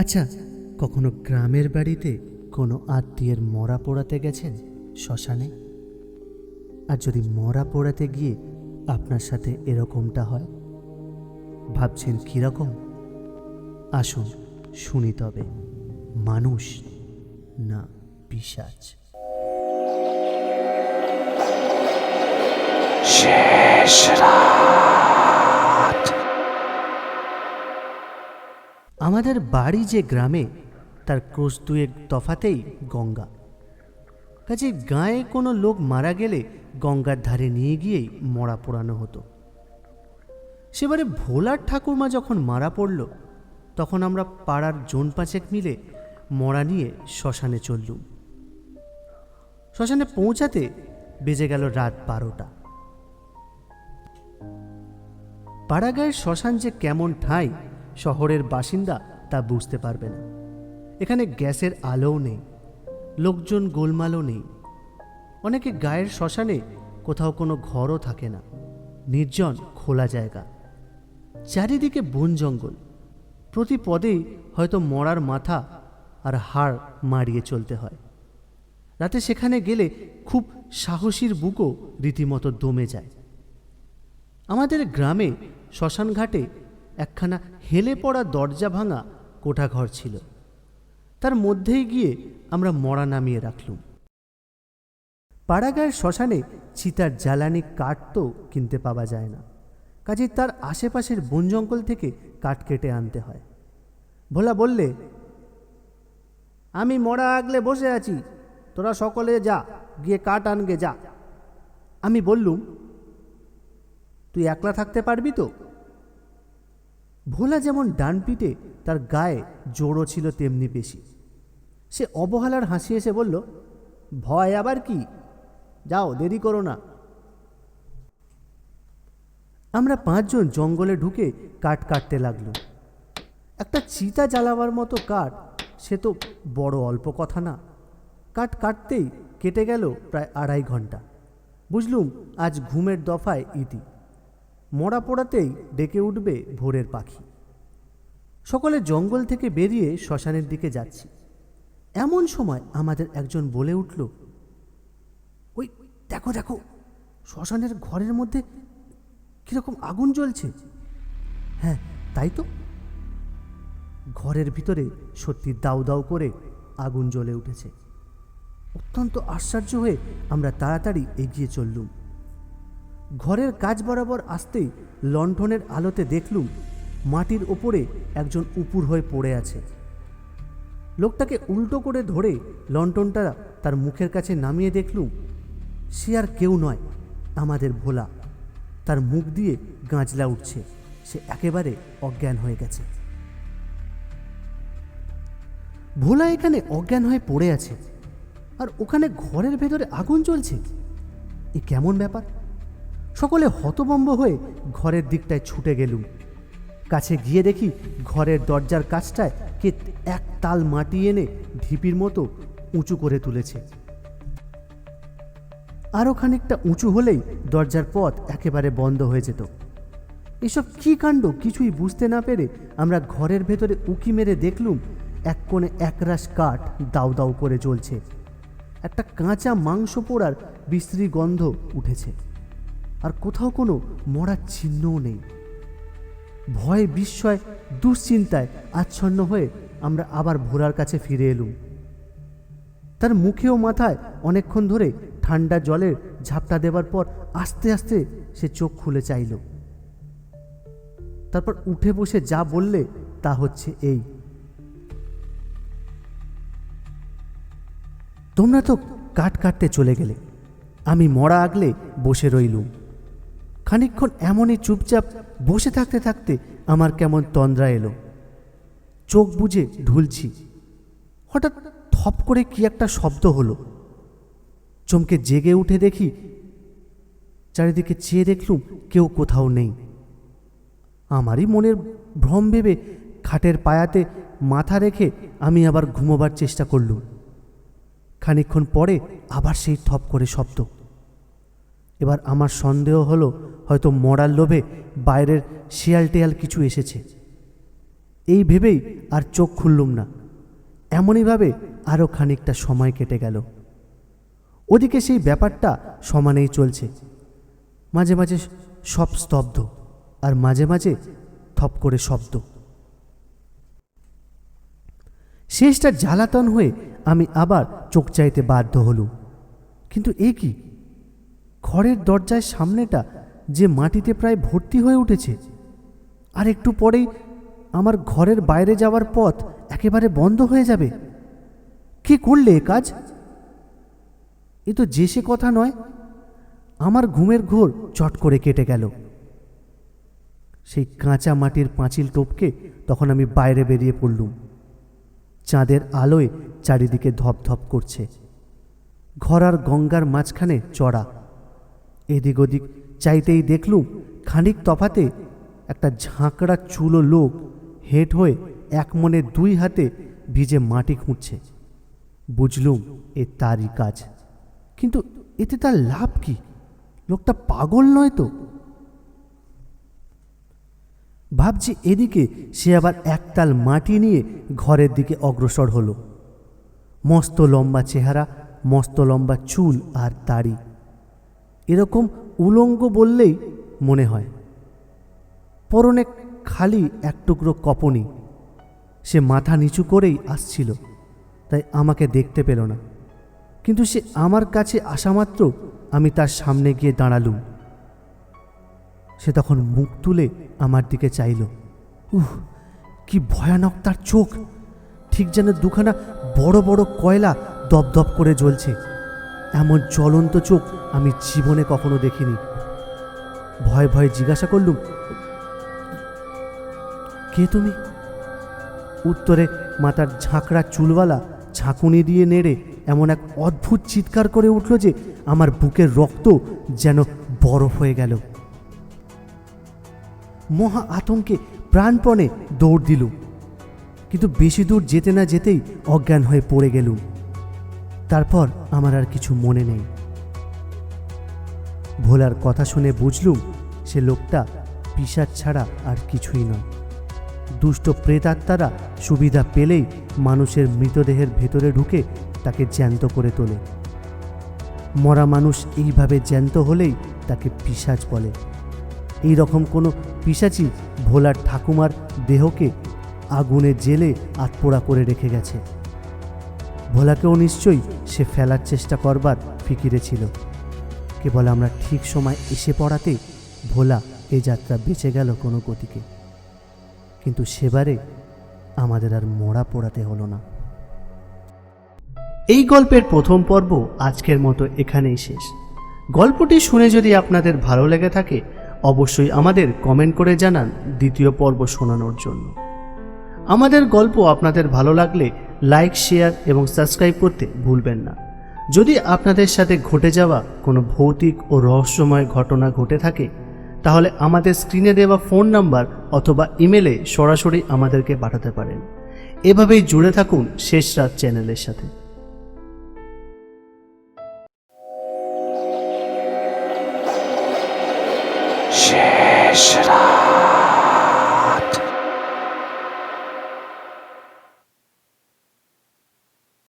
আচ্ছা, কখনো গ্রামের বাড়িতে কোনো আত্মীয়ের মরা পোড়াতে গেছেন শ্মশানে? আর যদি মরা পোড়াতে গিয়ে আপনার সাথে এরকমটা হয়, ভাবছেন কীরকম? আসুন শুনি তবে। মানুষ না পিশাচ। শেষ রাত। আমাদের বাড়ি যে গ্রামে, তার ক্রোশ দুয়েক তফাতেই গঙ্গা। কাজে গায়ে কোনো লোক মারা গেলে গঙ্গার ধারে নিয়ে গিয়েই মরা পোড়ানো হতো। সেবারে ভোলার ঠাকুরমা যখন মারা পড়ল, তখন আমরা পাড়ার জন পাঁচেক মিলে মরা নিয়ে শ্মশানে চললুম। শ্মশানে পৌঁছাতে বেজে গেল রাত 12টা। পাড়াগাঁয়ের শ্মশান যে কেমন ঠাঁই, শহরের বাসিন্দা তা বুঝতে পারবে না। এখানে গ্যাসের আলোও নেই, লোকজন গোলমালও নেই। অনেকে গায়ের শ্মশানে কোথাও কোনো ঘরও থাকে না, নির্জন খোলা জায়গা, চারিদিকে বন জঙ্গল। প্রতি পদেই হয়তো মরার মাথা আর হাড় মারিয়ে চলতে হয়। রাতে সেখানে গেলে খুব সাহসীর বুকও রীতিমতো দমে যায়। আমাদের গ্রামে শ্মশান ঘাটে একখানা হেলে পড়া দরজা ভাঙা কোঠাঘর ছিল। তার মধ্যেই গিয়ে আমরা মরা নামিয়ে রাখলুম। পাড়াগাঁয়ের শ্মশানে চিতার জ্বালানি কাঠ তো কিনতে পাওয়া যায় না, কাজে তার আশেপাশের বন জঙ্গল থেকে কাঠ কেটে আনতে হয়। ভোলা বললে, আমি মরা আগলে বসে আছি, তোরা সকলে যা, গিয়ে কাঠ আনগে যা। আমি বললুম, তুই একলা থাকতে পারবি তো? ভোলা যেমন ডান পিঠে, তার গায়ে জোরও ছিল তেমনি বেশি। সে অবহেলার হাসি এসে বলল, ভয় আবার কি, যাও, দেরি করো না। আমরা 5 জন জঙ্গলে ঢুকে কাঠ কাটতে লাগলো। একটা চিতা জ্বালাবার মতো কাঠ, সে তো বড় অল্প কথা না। কাঠ কাটতেই কেটে গেল প্রায় 2.5 ঘন্টা। বুঝলুম আজ ঘুমের দফায় ইতি। মরা পোড়াতেই ডেকে উঠবে ভোরের পাখি। সকলে জঙ্গল থেকে বেরিয়ে শ্মশানের দিকে যাচ্ছি। এমন সময় আমাদের একজন বলে উঠল, ওই দেখো দেখো, শ্মশানের ঘরের মধ্যে কিরকম আগুন জ্বলছে। হ্যাঁ, তাই তো। ঘরের ভিতরে সত্যি দাউ দাউ করে আগুন জ্বলে উঠেছে। অত্যন্ত আশ্চর্য হয়ে আমরা তাড়াতাড়ি এগিয়ে চললুম। ঘরের কাজ বরাবর আসতেই লণ্ঠনের আলোতে দেখলুম মাটির ওপরে একজন উপুর হয়ে পড়ে আছে। লোকটাকে উল্টো করে ধরে লণ্ঠনটা তার মুখের কাছে নামিয়ে দেখলুম সে আর কেউ নয়, আমাদের ভোলা। তার মুখ দিয়ে গাঁজলা উঠছে, সে একেবারে অজ্ঞান হয়ে গেছে। ভোলা এখানে অজ্ঞান হয়ে পড়ে আছে, আর ওখানে ঘরের ভেতরে আগুন জ্বলছে। এ কেমন ব্যাপার? সকলে হতভম্ব হয়ে ঘরের দিকটায় ছুটে গেলুম। কাছে গিয়ে দেখি ঘরের দরজার কাছটায় কে এক তাল মাটি এনে ঢিপির মতো উঁচু করে তুলেছে। আরও খানিকটা উঁচু হলেই দরজার পথ একেবারে বন্ধ হয়ে যেত। এসব কি কাণ্ড কিছুই বুঝতে না পেরে আমরা ঘরের ভেতরে উঁকি মেরে দেখলুম এক কোণে একরাশ কাঠ দাউ দাউ করে জ্বলছে। একটা কাঁচা মাংস পোড়ার বিশ্রী গন্ধ উঠেছে, আর কোথাও কোনো মরার চিহ্নও নেই। ভয়, বিস্ময়, দুশ্চিন্তায় আচ্ছন্ন হয়ে আমরা আবার ভোলার কাছে ফিরে এলুম। তার মুখে ও মাথায় অনেকক্ষণ ধরে ঠান্ডা জলের ঝাপটা দেবার পর আস্তে আস্তে সে চোখ খুলে চাইল। তারপর উঠে বসে যা বললে তা হচ্ছে এই, তোমরা তো কাঠ কাটতে চলে গেলে, আমি মরা আগলে বসে রইলুম। খানিকক্ষণ এমনই চুপচাপ বসে থাকতে থাকতে আমার কেমন তন্দ্রা এলো। চোখ বুজে ঢুলছি, হঠাৎ থপ করে কি একটা শব্দ হলো। চমকে জেগে উঠে দেখি, চারিদিকে চেয়ে দেখলুম কেউ কোথাও নেই। আমারই মনের ভ্রম ভেবে খাটের পায়াতে মাথা রেখে আমি আবার ঘুমোবার চেষ্টা করলুম। খানিকক্ষণ পরে আবার সেই থপ করে শব্দ। এবার আমার সন্দেহ হলো হয়তো মরার লোভে বাইরের শিয়াল টেয়াল কিছু এসেছে। এই ভেবেই আর চোখ খুললুম না। এমনইভাবে আরও খানিকটা সময় কেটে গেল। ওদিকে সেই ব্যাপারটা সমানেই চলছে। মাঝে মাঝে সব স্তব্ধ, আর মাঝে মাঝে থপ করে শব্দ। শেষটা জ্বালাতন হয়ে আমি আবার চোখ চাইতে বাধ্য হলুম। কিন্তু এ কি, ঘরের দরজায় সামনেটা যে মাটিতে প্রায় ভর্তি হয়ে উঠেছে, আর একটু পরেই আমার ঘরের বাইরে যাওয়ার পথ একেবারে বন্ধ হয়ে যাবে। কে করলে এ কাজ? এ তো যে সে কথা নয়। আমার ঘুমের ঘোর চট করে কেটে গেল। সেই কাঁচা মাটির পাঁচিল টপকে তখন আমি বাইরে বেরিয়ে পড়লুম। চাঁদের আলোয় চারিদিকে ধপধপ করছে। ঘর আর গঙ্গার মাঝখানে চড়া। এদিক ওদিক চাইতেই দেখলুম খানিক তফাতে একটা ঝাঁকড়া চুলো লোক হেঁট হয়ে এক মনে দুই হাতে ভিজে মাটি খুঁড়ছে। বুঝলুম এ তারই কাজ। কিন্তু এতে তার লাভ কি? লোকটা পাগল নয় তো? ভাবছি এদিকে সে আবার একতাল মাটি নিয়ে ঘরের দিকে অগ্রসর হলো। মস্ত লম্বা চেহারা, মস্ত লম্বা চুল আর দাড়ি, এরকম উলঙ্গ বললেই মনে হয়। পরনে খালি এক টুকরো কপনি। সে মাথা নিচু করেই আসছিল, তাই আমাকে দেখতে পেল না। কিন্তু সে আমার কাছে আসা মাত্র আমি তার সামনে গিয়ে দাঁড়ালুম। সে তখন মুখ তুলে আমার দিকে চাইল। কি ভয়ানক তার চোখ! ঠিক যেন দুখানা বড় বড় কয়লা দপদপ করে জ্বলছে। এমন জ্বলন্ত চোখ আমি জীবনে কখনো দেখিনি। ভয়ে ভয়ে জিজ্ঞাসা করলুম, কে তুমি? উত্তরে মাথার ঝাঁকড়া চুলওয়ালা ঝাঁকুনি দিয়ে নেড়ে এমন এক অদ্ভুত চিৎকার করে উঠল যে আমার বুকের রক্ত যেন বরফ হয়ে গেল। মহা আতঙ্কে প্রাণপণে দৌড় দিলুম, কিন্তু বেশি দূর যেতে না যেতেই অজ্ঞান হয়ে পড়ে গেলুম। তারপর আমার আর কিছু মনে নেই। ভোলার কথা শুনে বুঝলুম সে লোকটা পিশাচ ছাড়া আর কিছুই নয়। দুষ্ট প্রেতাত্মারা সুবিধা পেলেই মানুষের মৃতদেহের ভেতরে ঢুকে তাকে জ্যান্ত করে তোলে। মরা মানুষ এইভাবে জ্যান্ত হলেই তাকে পিশাচ বলে। এই রকম কোনো পিশাচি ভোলার ঠাকুমার দেহকে আগুনে জেলে আতপোড়া করে রেখে গেছে। ভোলাকেও নিশ্চয়ই সে ফেলার চেষ্টা করবার ফিকিরে ছিল। কেবল আমরা ঠিক সময় এসে পড়াতে ভোলা এই যাত্রা বেঁচে গেল কোনো গতিকে। কিন্তু সেবারে আমাদের আর মরা পোড়াতে হলো না। এই গল্পের প্রথম পর্ব আজকের মতো এখানেই শেষ। গল্পটি শুনে যদি আপনাদের ভালো লেগে থাকে অবশ্যই আমাদের কমেন্ট করে জানান দ্বিতীয় পর্ব শোনানোর জন্য। আমাদের গল্প আপনাদের ভালো লাগলে লাইক, শেয়ার এবং সাবস্ক্রাইব করতে ভুলবেন না। যদি আপনাদের সাথে ঘটে যাওয়া কোনো ভৌতিক ও রহস্যময় ঘটনা ঘটে থাকে তাহলে আমাদের স্ক্রিনে দেওয়া ফোন নাম্বার অথবা ইমেলে সরাসরি আমাদেরকে পাঠাতে পারেন। এভাবেই জুড়ে থাকুন শেষ রাত চ্যানেলের সাথে। শেষ রাত।